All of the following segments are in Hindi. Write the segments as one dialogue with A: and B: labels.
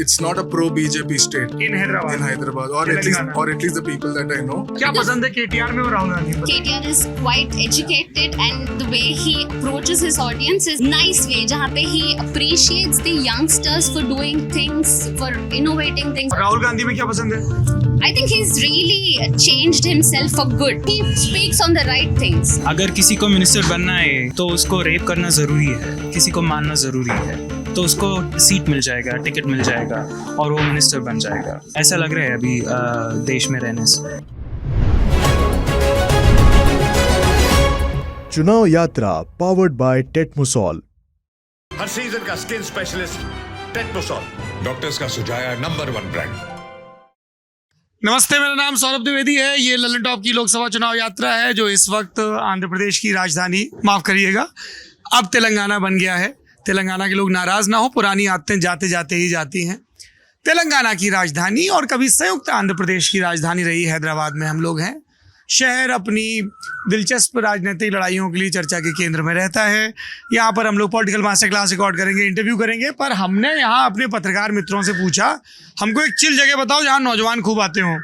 A: it's not a pro BJP state
B: in Hyderabad,
A: or at least the people that I know.
B: क्या पसंद है KTR में और राहुल गांधी में?
C: KTR is quite educated and the way he approaches his audience is nice way जहाँ पे he appreciates the youngsters for doing things, for innovating things.
B: Rahul Gandhi में क्या पसंद है?
C: I think he's really changed himself for good. He speaks on the right things.
D: अगर किसी को मिनिस्टर बनना है तो उसको रेप करना जरूरी है, किसी को मारना जरूरी है, तो उसको सीट मिल जाएगा, टिकट मिल जाएगा और वो मिनिस्टर बन जाएगा। ऐसा लग रहा है अभी देश में रहने से।
E: चुनाव यात्रा पावर्ड बाय टेटमोसॉल।
F: हर सीजन का स्किन स्पेशलिस्ट टेटमोसॉल, डॉक्टर्स का सुझाया नंबर 1 ब्रांड।
B: नमस्ते, मेरा नाम सौरभ द्विवेदी है। ये ललन टॉप की लोकसभा चुनाव यात्रा है जो इस वक्त आंध्र प्रदेश की राजधानी, माफ़ करिएगा, अब तेलंगाना बन गया है। तेलंगाना के लोग नाराज़ ना हो, पुरानी आदतें जाते जाते ही जाती हैं। तेलंगाना की राजधानी और कभी संयुक्त आंध्र प्रदेश की राजधानी रही हैदराबाद में हम लोग हैं। शहर अपनी दिलचस्प राजनीतिक लड़ाइयों के लिए चर्चा के केंद्र में रहता है। यहाँ पर हम लोग पॉलिटिकल मास्टर क्लास रिकॉर्ड करेंगे, इंटरव्यू करेंगे। पर हमने यहाँ अपने पत्रकार मित्रों से पूछा, हमको एक चिल जगह बताओ जहाँ नौजवान खूब आते हों।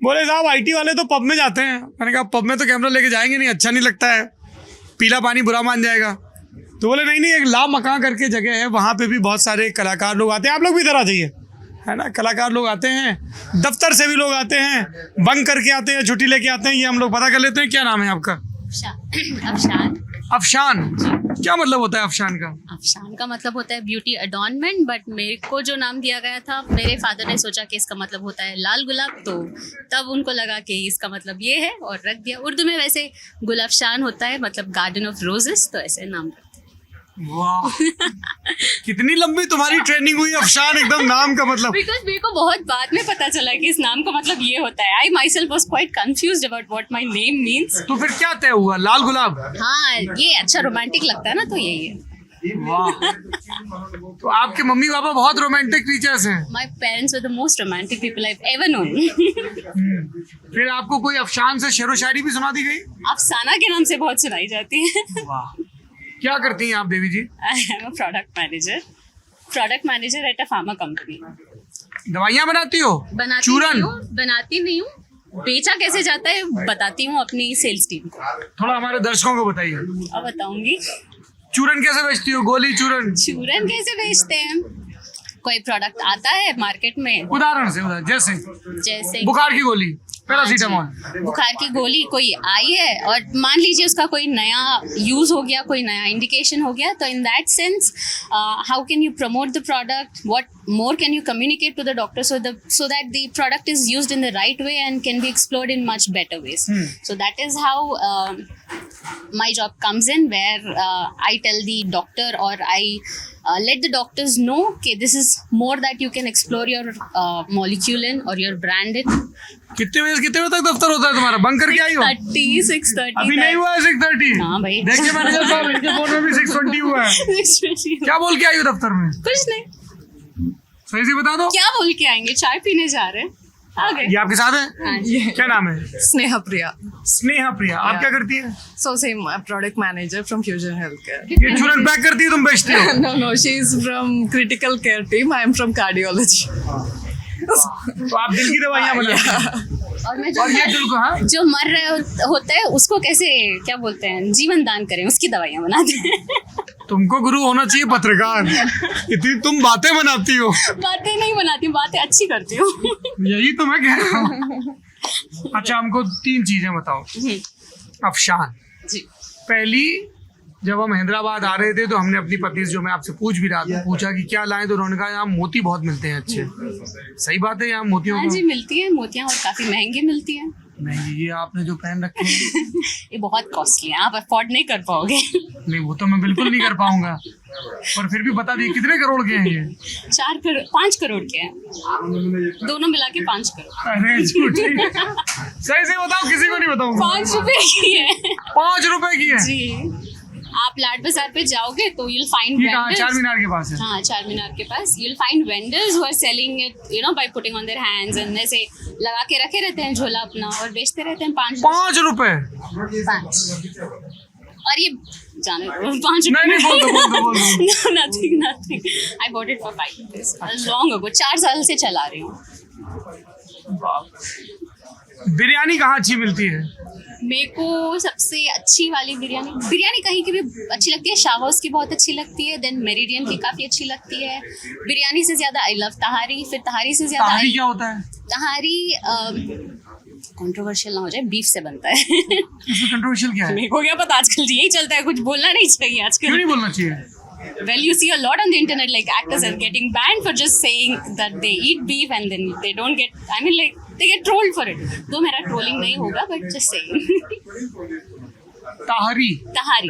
B: बोले साहब IT वाले तो पब में जाते हैं। मैंने कहा पब में तो कैमरा लेके जाएंगे नहीं, अच्छा नहीं लगता है, पीला पानी बुरा मान जाएगा। तो बोले नहीं, एक ला मकान करके जगह है, वहाँ पे भी बहुत सारे कलाकार लोग आते हैं। आप लोग भी इधर आ जाइए, है ना। कलाकार लोग आते हैं, दफ्तर से भी लोग आते हैं, बंक करके आते हैं, छुट्टी लेके आते हैं। ये हम लोग पता कर लेते हैं। क्या नाम है आपका?
C: अफशान।
B: अफशान, क्या मतलब होता है अफशान का?
C: अफशान का मतलब होता है ब्यूटी अडॉर्नमेंट, बट मेरे को जो नाम दिया गया था, मेरे फादर ने सोचा कि इसका मतलब होता है लाल गुलाब, तो तब उनको लगा कि इसका मतलब ये है और रख दिया। उर्दू में वैसे गुलाबशान होता है, मतलब गार्डन ऑफ रोजेस, तो ऐसे नाम रखते हैं।
B: वाह, कितनी लंबी तुम्हारी ट्रेनिंग हुई अफशान, एकदम नाम का मतलब।
C: बिकॉज मेरे को बहुत बाद में पता चला कि इस नाम का मतलब ये होता है। I myself was quite confused about what my name means.
B: तो फिर क्या तय हुआ? लाल गुलाब?
C: हाँ, ये अच्छा रोमांटिक लगता है ना, तो यही है।
B: वाह, तो आपके मम्मी पापा बहुत रोमांटिक टीचर्स हैं।
C: My parents were the most romantic people I ever known.
B: फिर आपको कोई अफशान से शेरो शायरी भी सुना दी गई?
C: अफसाना के नाम से बहुत सुनाई जाती है।
B: वाह, क्या करती हैं आप Devi ji?
C: I am a product manager at a pharma company.
B: दवाइयाँ बनाती हो? चूरन?
C: बनाती नहीं हूँ, बेचा कैसे जाता है बताती हूँ अपनी सेल्स टीम को।
B: थोड़ा हमारे दर्शकों को बताइए।
C: अब बताऊंगी।
B: चूरन कैसे बेचती हो? गोली चूरन?
C: चूरन कैसे बेचते हैं? कोई प्रोडक्ट आता है मार्केट में,
B: उदाहरण से
C: जैसे
B: बुखार की गोली, पैरासीटामोल।
C: बुखार की गोली कोई आई है और मान लीजिए उसका कोई नया यूज हो गया, कोई नया इंडिकेशन हो गया, तो in that sense how can you promote the product, what more can you communicate to the doctor so that the product is used in the right way and can be explored in much better ways. So that is how my job comes in, where I tell the doctor, or I let the doctors know okay, this is more that you can explore your molecule in or your brand in.
B: कितने बजे तक दफ्तर होता है तुम्हारा? बंक करके आई हो?
C: 6:30
B: अभी नहीं हुआ है 6:30?
C: हाँ भाई,
B: देखिए मैनेजर साहब, इनके फोन में भी 6:20 हुआ है।
C: 6:20
B: क्या बोल के आई हो दफ्तर में?
C: कुछ नहीं,
B: सही से बता दो।
C: क्या बोल के आएंगे? चाय पीने जा रहे हैं, आ गए।
B: ये आपके साथ है?
C: हाँ जी।
B: क्या नाम है?
G: Sneha Priya.
B: स्नेहा प्रिया। आप क्या करती है?
G: So same product manager from Fusion Healthcare.
B: ये चूरन पैक करती है, तुम बेचती हो?
G: No, she is from critical care team. I am from cardiology.
B: तो आप दिल की दवाइयाँ बनाती हैं?
C: और मैं
B: और ये दिल को, हाँ,
C: जो मर रहे होते हैं उसको कैसे, क्या बोलते हैं, जीवन दान करें, उसकी दवाइयाँ बनाते हैं।
B: तुमको गुरु होना चाहिए पत्रकार। इतनी तुम बातें बनाती हो।
C: बातें नहीं बनाती, बातें अच्छी करती हूँ।
B: यही तो मैं कह रहा हूँ। अच्छा, हमको 3 चीजें बताओ अफशान
C: जी।
B: पहली, जब हम हैदराबाद आ रहे थे तो हमने अपनी पत्नी से, जो मैं आपसे पूछ भी रहा था, पूछा कि क्या लाएं, तो उन्होंने कहा यहाँ मोती बहुत मिलते हैं अच्छे। सही बात है, यहाँ मोतियों
C: हाँ
B: को?
C: जी, मिलती है मोतियाँ, और काफी महंगी मिलती हैं।
B: नहीं, ये आपने जो पहन रखे हैं
C: ये बहुत कॉस्टली है, आप अफोर्ड नहीं कर पाओगे।
B: नहीं, वो तो मैं बिल्कुल नहीं कर पाऊंगा, पर फिर भी बता दिए कितने करोड़ के हैं ये?
C: 5 करोड़ के हैं, दोनों मिला के 5 करोड़।
B: अरे झूठी, सही से बताओ, किसी को नहीं बताऊंगा।
C: 5 रुपए की है।
B: 5 रुपए की है
C: जी। आप लाड बाजार पे जाओगे तो you'll find
B: ये कहाँ?
C: vendors.
B: चार मीनार के पास है?
C: हाँ, चार मीनार के पास you'll find vendors who are selling it, you know, by putting on their hands, and ऐसे लगा के रखे रहते हैं झोला अपना और बेचते रहते हैं 5
B: रुपए।
C: 5। और ये जाने दो 5
B: नहीं, नहीं, बोल दो, बोल दो, बोल दो।
C: No, nothing. I bought it for 5 rupees. Long ago, 4 साल से चला रही हूँ.
B: बिरयानी कहाँ अच्छी मिलती है?
C: मेरे को सबसे अच्छी वाली बिरयानी कहीं की भी अच्छी लगती है. शाहबाज की बहुत अच्छी लगती है. देन मेरिडियन की काफ़ी अच्छी लगती है. बिरयानी से ज़्यादा आई लव तहारी. फिर तहारी से ज़्यादा
B: ताहरी क्या होता है?
C: तहारी कंट्रोवर्शियल ना हो जाए, बीफ से बनता है.
B: इसमें कंट्रोवर्शियल क्या है?
C: मेरे को क्या पता, आजकल यही चलता है, कुछ बोलना नहीं चाहिए
B: क्यों
C: आजकल.
B: नहीं बोलना चाहिए?
C: Well, you see a lot on the internet, like actors are getting banned for just saying that they eat beef and then they don't get, I mean like they get trolled for it. तो मेरा trolling नहीं होगा, but just saying.
B: Tahari.
C: Tahari.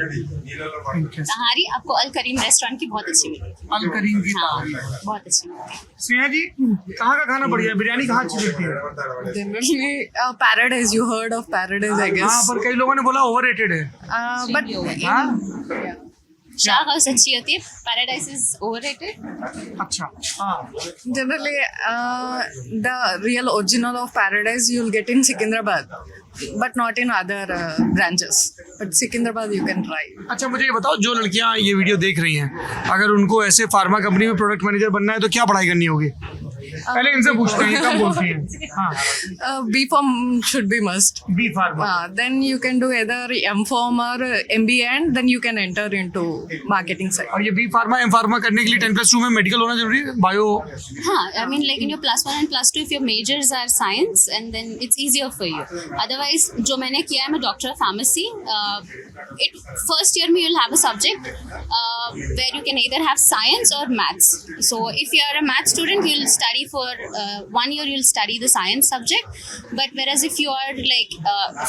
C: Tahari आपको अल करीम रेस्टोरेंट की बहुत अच्छी मिलेगी.
B: अल करीम की
C: हाँ,
B: ताहरी.
C: बहुत अच्छी मिलेगी.
B: स्नेहा जी, कहाँ का खाना बढ़िया है? बिरयानी कहाँ अच्छी मिलती है?
G: Generally, Paradise. You heard of Paradise, I
B: हाँ,
G: guess.
B: पर कई लोगों ने बोला ओवररेटेड है.
G: But
B: हाँ,
C: शाह हाउस अच्छी होती है. Paradise is overrated.
B: अच्छा. हाँ,
G: generally, the real original of Paradise you'll get in Secunderabad, but not in other branches. But Secunderabad you can try.
B: अच्छा, मुझे ये बताओ, जो लड़कियां ये वीडियो देख रही हैं, अगर उनको ऐसे फार्मा कंपनी में प्रोडक्ट मैनेजर बनना है तो क्या पढ़ाई करनी होगी? पहले इनसे पूछते हैं, ये कब बोलती हैं? हाँ,
G: B.Pharm should be must.
B: B pharma.
G: Then you can do either M.Pharm or MBA, and then you can enter into marketing side.
B: और ये बी फार्मा एम फार्मा करने के लिए 10+2 में मेडिकल होना जरूरी है? बायो?
C: हाँ, I mean like in your +1 and +2 if your majors are science and then it's easier for you. Otherwise, जो मैंने किया है, मैं डॉक्टर फार्मेसी. First year में you'll have a subject where you can either have science or maths. So if you are a math student, you'll study for 1 year. You'll study the science subject. But whereas if you are like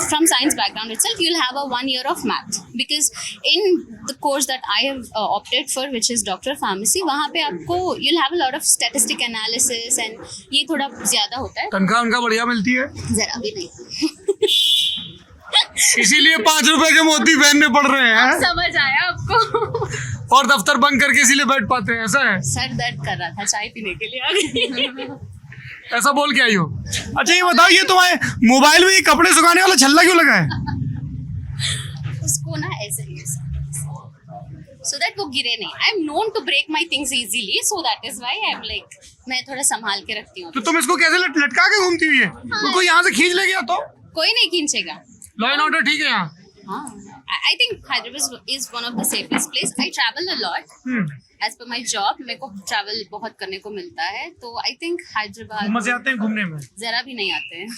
C: from science background itself, you'll have a 1 year of math. Because in the course that I have opted for, which is doctor pharmacy, वहाँ पे आपको you'll have a lot of statistic analysis and ये थोड़ा ज़्यादा होता है.
B: तनख्वाह उनका बढ़िया मिलती है?
C: जरा भी नहीं.
B: इसीलिए 5 रुपए के मोती पहनने पड़ रहे हैं
C: समझ आया आपको.
B: और दफ्तर बंद करके इसीलिए बैठ पाते हैं, ऐसा है?
C: सर दर्द कर रहा था, चाय पीने के लिए आ गई.
B: ऐसा बोल के आई हो? अच्छा, ये बताओ, ये तुम्हारे मोबाइल में ये कपड़े सुखाने वाला छल्ला क्यों लगा है?
C: उसको ना ऐसे so that वो गिरे नहीं. I am known to break my things easily, so that is why I am like मैं थोड़ा संभाल के रखती हूँ.
B: तो तुम इसको कैसे लटका के घूमती हुई है? तो कोई यहाँ से खींच ले गया तो?
C: कोई नहीं खींचेगा.
B: लॉ एंड ऑर्डर ठीक है यहाँ?
C: हाँ. I think Hyderabad is one of the safest place. I travel a lot. As per my job, मेरे को travel बहुत करने को मिलता है. तो I think Hyderabad
B: मजे आते हैं घूमने में?
C: जरा भी नहीं आते हैं.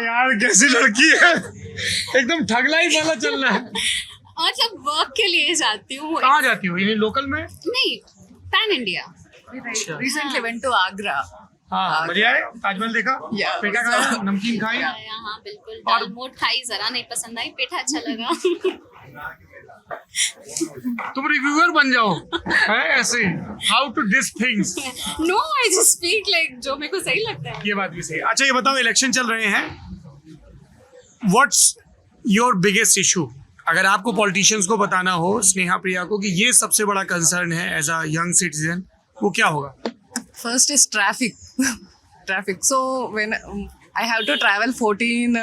B: यार कैसी लड़की है, एकदम ठगलाई वाला चल रहा है.
C: मतलब वर्क के लिए जाती हूँ.
B: कहाँ जाती हो? यही लोकल में?
C: नहीं, pan India.
G: Recently went to Agra.
B: हाँ, बढ़िया है. ताजमहल देखा?
G: Yeah.
B: पेठा खाया? नमकीन खाई?
C: हाँ बिल्कुल. दाल मोट खाई, जरा नहीं पसंद आई. पेठा अच्छा लगा.
B: तुम रिव्यूअर बन जाओ है ऐसे. How to this things.
C: No, I just speak like जो मेरे को सही लगता है.
B: ये बात भी सही है. अच्छा, ये बताओ, इलेक्शन चल रहे हैं, व्हाट्स योर बिगेस्ट इशू? अगर आपको पॉलिटिशियंस को बताना हो, स्नेहा प्रिया को, कि ये सबसे बड़ा कंसर्न है एज अ यंग सिटीजन, वो क्या होगा?
G: First is traffic. Traffic. So when I have to travel 14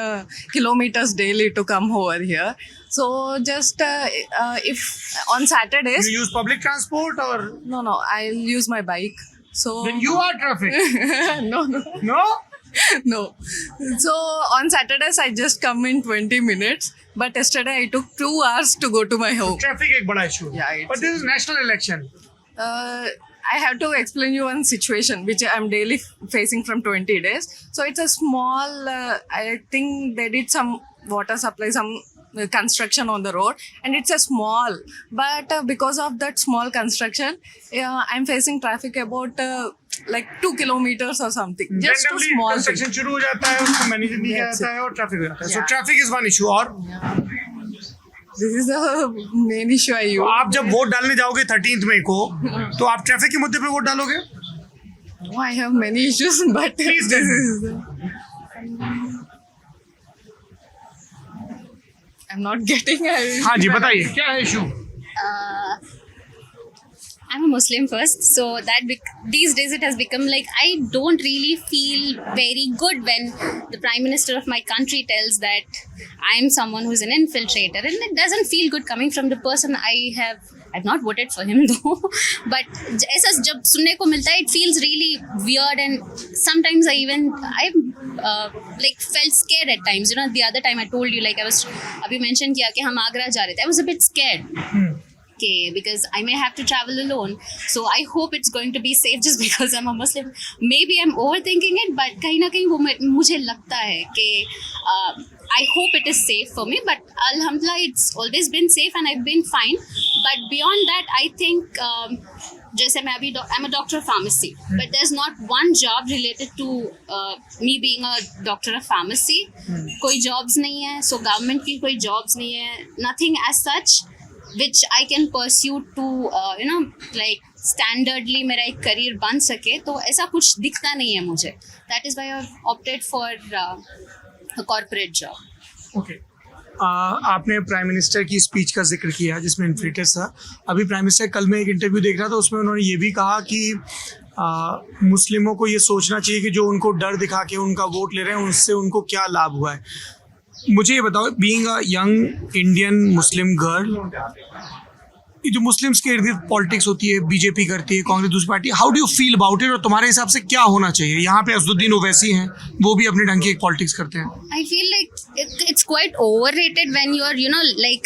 G: kilometers daily to come over here. So just if on Saturdays,
B: You use public transport or?
G: no, I'll use my bike. So
B: Then you are traffic.
G: no,
B: No?
G: no. So on Saturdays I just come in 20 minutes. But yesterday I took 2 hours to go to my home.
B: Traffic एक बड़ा issue.
G: Yeah, it's-
B: But this is national election.
G: I have to explain you one situation which I'm daily facing from 20 days. So it's a small, I think they did some water supply, some construction on the road, and it's a small. But because of that small construction, I'm facing traffic about like 2 kilometers or something. Just a
B: Randomly
G: small thing.
B: construction शुरू हो जाता है, उसको मैनेज नहीं किया
G: That's
B: जाता है और ट्रैफिक हो जाता है. So
G: Yeah.
B: traffic is one issue. और
G: This is the main issue I
B: तो
G: use.
B: आप जब वोट डालने जाओगे 13th मई को, तो आप ट्रैफिक के मुद्दे पे वोट डालोगे?
G: No, I have many issues, but
B: Please
G: this
B: tell me.
G: is. I'm not getting.
B: हाँ जी, बताइए क्या है issue?
C: I'm a Muslim first, so that these days it has become like I don't really feel very good when the Prime Minister of my country tells that I'm someone who's an infiltrator, and it doesn't feel good coming from the person I've not voted for him though, but ऐसा जब सुनने को मिलता है, it feels really weird, and sometimes I've like felt scared at times. You know, the other time I told you, like I was अभी mention किया कि हम आगरा जा रहे थे, I was a bit scared. Okay, because I may have to travel alone, so I hope it's going to be safe just because I'm a Muslim. Maybe I'm overthinking it, but कहीं ना कहीं वो मुझे लगता है कि I hope it is safe for me. But alhamdulillah, it's always been safe and I've been fine. But beyond that, I think जैसे मैं अभी I'm a doctor of pharmacy, but there's not one job related to me being a doctor of pharmacy. कोई jobs नहीं है, so government की कोई jobs नहीं है, nothing as such which I can pursue to you know, like standardly मेरा एक career बन सके, तो ऐसा कुछ दिखता नहीं है मुझे. That is why I've opted for a corporate job.
B: Okay आपने प्राइम मिनिस्टर की स्पीच का जिक्र किया जिसमें इन्फ्लेटर्स था. अभी प्राइम मिनिस्टर कल मैं एक इंटरव्यू देख रहा था, उसमें उन्होंने ये भी कहा कि मुस्लिमों को ये सोचना चाहिए कि जो उनको डर दिखा के उनका वोट ले रहे हैं उससे उनको क्या लाभ हुआ है. मुझे ये बताओ, being a young Indian Muslim girl, ये जो मुस्लिम्स के इर्द गिर्द पॉलिटिक्स होती है, बीजेपी करती है, कांग्रेस दूसरी party, how do you feel about it, और तुम्हारे हिसाब से क्या होना चाहिए? यहाँ पे असदुद्दीन ओवैसी हैं, वो भी अपने ढंग की एक पॉलिटिक्स करते हैं.
C: I feel like it's quite overrated when you're, you know, like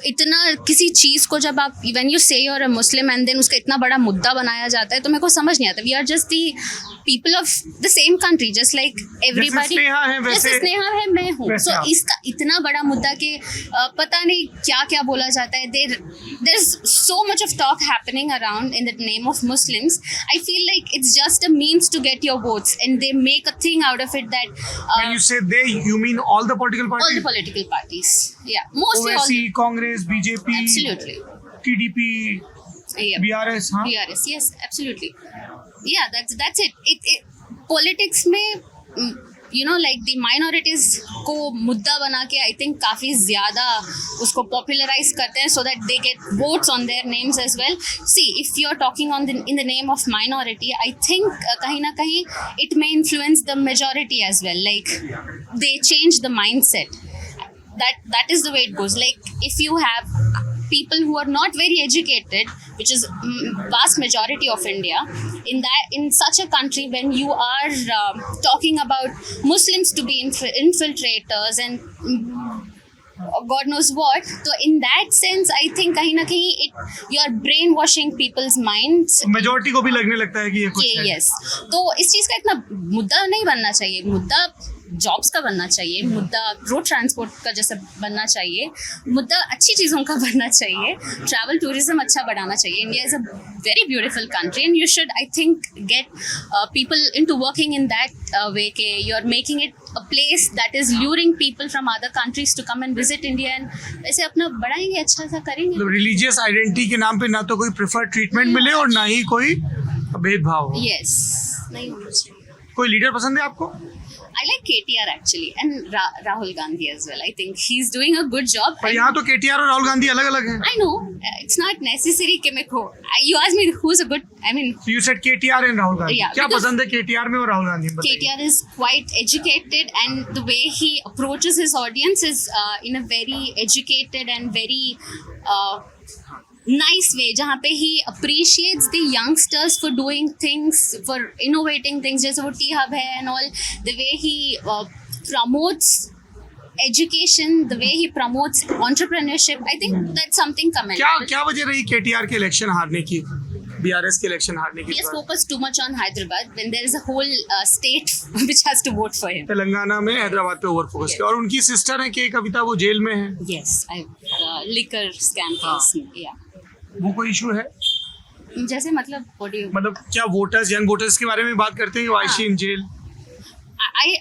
C: इतना किसी चीज़ को जब आप when you say you're a Muslim and then उसका इतना बड़ा मुद्दा बनाया जाता है, तो मेरे को समझ नहीं आता. We are just the people of the same country, just like everybody.
B: जैसे स्नेहा है वैसे,
C: जैसे स्नेहा है मैं हूँ.
B: वैसे
C: So
B: आप.
C: इसका इतना बड़ा मुद्दा कि पता नहीं क्या क्या बोला जाता है. There's so much of talk happening around in the name of Muslims. I feel like it's just a means to get your votes, and they make a thing out of it that
B: When you say they, you mean all the political
C: all
B: parties?
C: the political parties. Yeah, mostly all.
B: Owaisi, Congress, BJP,
C: Absolutely.
B: TDP,
C: Yeah.
B: BRS. हाँ,
C: BRS, yes, absolutely. Yeah, that's it. Politics में you know, like the minorities को मुद्दा बना के I think काफ़ी ज़्यादा उसको popularize करते हैं so that they get votes on their names as well. See, if you're talking in the name of minority, I think कहीं ना कहीं it may influence the majority as well. Like they change the mindset. That is the way it goes. Like if you have people who are not very educated, which is vast majority of India, in such a country, when you are talking about Muslims to be infiltrators and God knows what, so in that sense I think कहीं ना कहीं you are brainwashing people's minds.
B: Majority को भी लगने लगता है कि ये कुछ है.
C: Yes, तो इस चीज़ का इतना मुद्दा नहीं बनना चाहिए. मुद्दा जॉब्स का बनना चाहिए, मुद्दा रोड ट्रांसपोर्ट का जैसे बनना चाहिए, मुद्दा अच्छी चीज़ों का बनना चाहिए, ट्रैवल टूरिज्म अच्छा बढ़ाना चाहिए. India is a very beautiful country and you should I think get people into working in that way के you are making it a place that is luring people from other countries to come and visit India, and ऐसे अपना बढ़ाएंगे, अच्छा सा करेंगे.
B: मतलब रिलीजियस आइडेंटिटी के नाम पे ना तो कोई प्रेफर्ड ट्रीटमेंट मिले और ना ही कोई भेदभाव हो.
C: Yes, नहीं होना चाहिए.
B: कोई लीडर पसंद है आपको?
C: I like KTR actually and Rahul Gandhi as well. I think he's doing a good job.
B: पर यहाँ तो केटीआर और राहुल गांधी अलग अलग हैं.
C: I know it's not necessary कि मेरे को. You asked me who's a good. I mean,
B: You said KTR and Rahul Gandhi.
C: Yeah,
B: क्या
C: because
B: पसंद है केटीआर में और राहुल गांधी में? बताइए.
C: KTR is quite educated, and the way he approaches his audience is in a very educated and very nice way, जहाँ पे he appreciates the youngsters for doing things, for innovating things, जैसे वो टी हब है and all, the way he promotes education, the way he promotes entrepreneurship, I think that's something commendable.
B: क्या वजह रही केटीआर के इलेक्शन हारने की, बीआरएस के इलेक्शन हारने की?
C: He has focused too much on Hyderabad when there is a whole state which has to vote for him.
B: Telangana में हैदराबाद पे ओवर फोकस किया. और उनकी सिस्टर है के कविता, वो जेल में है.
C: Yes, liquor scam case. Yeah.
B: वो कोई इशू है?
C: जैसे मतलब what do you?
B: मतलब क्या वोटर्स, यंग वोटर्स के बारे में बात करते हैं? Why she in jail?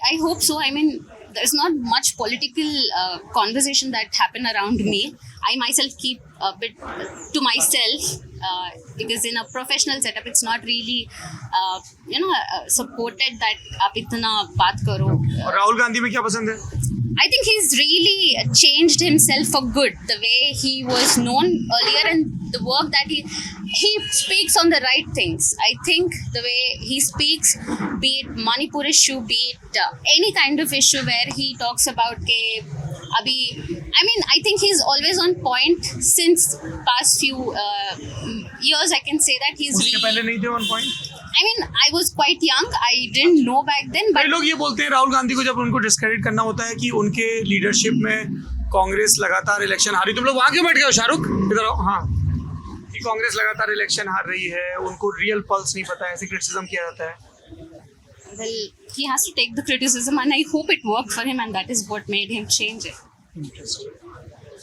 C: I hope so. I mean, there's not much political conversation that happen around me. I myself keep a bit to myself because in a professional setup, it's not really, supported that आप इतना बात करो.
B: और राहुल गांधी में क्या पसंद है?
C: I think he's really changed himself for good. The way he was known earlier and the work that he speaks on the right things. I think the way he speaks, be it Manipur issue, be it any kind of issue where he talks about ke abhi, I mean, I think he's always on point since past few years. I can say that he's
B: उसके पहले नहीं थे on point.
C: I mean, I was quite young. I didn't know back then,
B: कई
C: but
B: लोग ये बोलते हैं राहुल गांधी को जब उनको डिस्क्रेडिट करना होता है कि उनके लीडरशिप में कांग्रेस लगातार इलेक्शन हारी. तुम लोग वहां क्यों बैठ गए हो शाहरुख? इधर आओ. हाँ, कि कांग्रेस लगातार इलेक्शन हार रही है, उनको रियल पल्स नहीं पता है, ऐसे क्रिटिसिज्म किया जाता है.
C: well, he has to take the criticism, and I hope it worked for him, and that is what made him change it.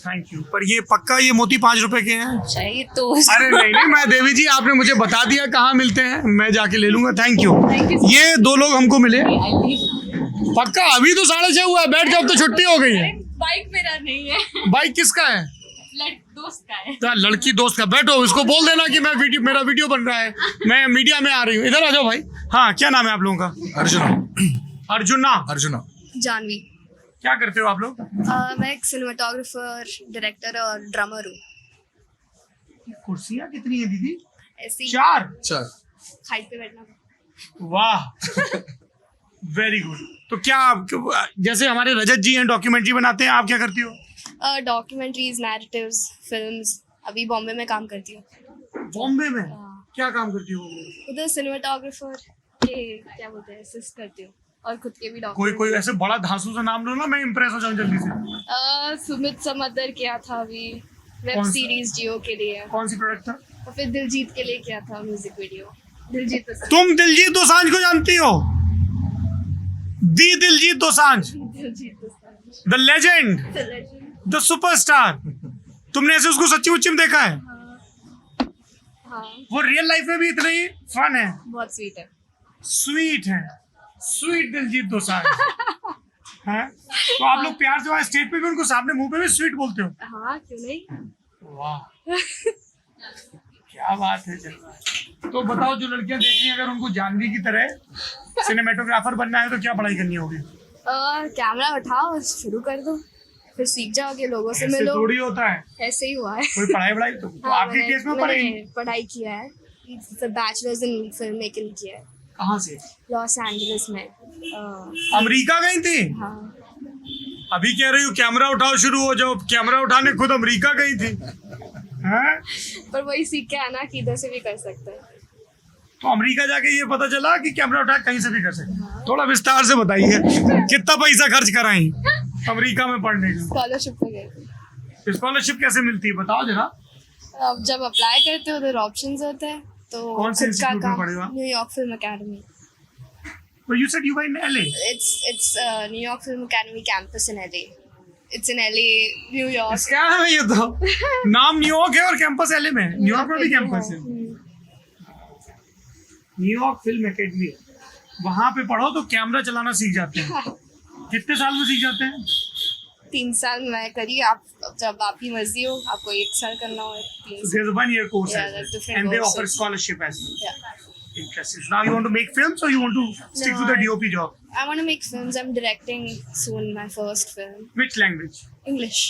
B: Thank you. पर ये पक्का ये मोती 5 रुपए के हैं?
C: चाहिए तो
B: अरे नहीं, मैं देवी जी आपने मुझे बता दिया कहाँ मिलते हैं, मैं जाके ले लूंगा. Thank you. ये 2 लोग हमको मिले. पक्का अभी तो 6:30 हुआ है, बैठ जाओ, अब तो छुट्टी हो गई है.
C: बाइक मेरा नहीं है,
B: बाइक किसका है?
C: दोस्त का है.
B: तो लड़की दोस्त का. बैठो, उसको बोल देना कि मैं मेरा वीडियो बन रहा है, मैं मीडिया में आ रही हूँ. इधर आ जाओ भाई. हाँ, क्या नाम है आप लोगों का?
A: अर्जुना.
B: अर्जुना.
A: अर्जुना.
H: जानवी.
B: क्या करते हो आप लोग?
H: मैं एक सिनेमाटोग्राफर, डायरेक्टर और ड्रमर हूँ.
B: कुर्सियाँ कितनी है दीदी?
H: ऐसी
B: 4.
H: हाइट पे बैठना.
B: वाह, वेरी गुड. तो क्या जैसे हमारे रजत जी हैं डॉक्यूमेंट्री बनाते हैं, आप क्या करती हो?
H: Documentaries, narratives, films. अभी बॉम्बे में काम करती हूँ.
B: बॉम्बे में क्या काम करती हो?
H: उधर सिनेमाटोग्राफर के क्या बोलते हैं, असिस्ट करती हूँ, और खुद के भी
B: कोई ऐसे बड़ा धांसू सा नाम लो ना, मैं इम्प्रेस हो जाऊं जल्दी से.
H: सुमित समदर किया था अभी वेब
B: कौन सा?
H: सीरीज जियो के लिए,
B: कौन सी प्रोडक्ट था?
H: और फिर दिलजीत के लिए किया था म्यूजिक वीडियो. दिलजीत दोसांझ.
B: तुम दिलजीत दोसांझ को जानती हो? The Diljit Dosanjh,
H: Diljit Dosanjh.
B: The legend, the superstar. तुमने ऐसे उसको सच्ची मुच्ची में देखा है?
H: हाँ,
B: वो रियल लाइफ में भी इतना ही फन है,
H: बहुत स्वीट है.
B: स्वीट है. स्वीट दिलजीत दोसांझ. हैं? तो आप लोग प्यार से वहाँ स्टेज पे भी उनको सामने मुंह पे भी स्वीट बोलते हो?
H: हाँ, क्यों नहीं.
B: वाह, क्या बात है. चल, तो बताओ, जो लड़कियां देख रही हैं, अगर उनको जानवी की तरह सिनेमेटोग्राफर बनना है तो क्या पढ़ाई करनी होगी?
H: कैमरा उठाओ, शुरू कर दो, फिर सीख जाओगे, लोगों से
B: ऐसे
H: मिलो.
B: थोड़ी होता है,
H: ऐसे ही हुआ है.
B: कोई पढ़ाई तो
H: हाँ,
B: आपके केस में पढ़ाई
H: मैंने पढ़ाई किया है. बैचलर्स इन फिल्म मेकिंग किया है
B: कहाँ से?
H: लॉस एंजलिस में.
B: अमेरिका गई थी?
H: हाँ.
B: अभी कह रही हूँ कैमरा उठाओ, शुरू हो जाओ. कैमरा उठाने खुद अमेरिका गई थी. हैं?
H: पर वही सीख के आना कि इधर से भी कर सकते हैं.
B: तो अमेरिका जाके ये पता चला कि कैमरा उठा कहीं से भी कर सकते. थोड़ा विस्तार से बताइए, कितना पैसा खर्च कराई अमेरिका में पढ़ने का?
H: स्कॉलरशिप पे गए.
B: स्कॉलरशिप कैसे मिलती है, बताओ जरा.
H: अब जब अप्लाई करते हो उधर ऑप्शंस होते हैं, तो
B: कौन से
H: खुद का
B: इंस्टीट्यूट में
H: काम.
B: पढ़े हो आप?
H: New York film academy.
B: But you said you were in LA.
H: It's New York film academy campus in LA. It's in LA, New York.
B: क्या है ये तो? नाम न्यूयॉर्क है और कैंपस LA में है. न्यूयॉर्क में भी कैंपस है. New York film academy. वहाँ पे पढ़ो तो कैमरा चलाना सीख जाते हैं. कितने साल में सीख जाते हैं?
H: 3 साल में करिए आप, जब आपकी मर्जी हो. आपको 1 साल करना हो. 3
B: So there's a 1-year course
H: Yeah,
B: as
H: there's
B: well.
H: different
B: And they offer
H: courses.
B: scholarship as well.
H: Yeah.
B: Interesting. So now you want to make films or you want to stick to the DOP job?
H: I want to make films. I'm directing soon my first film.
B: Which language?
H: English.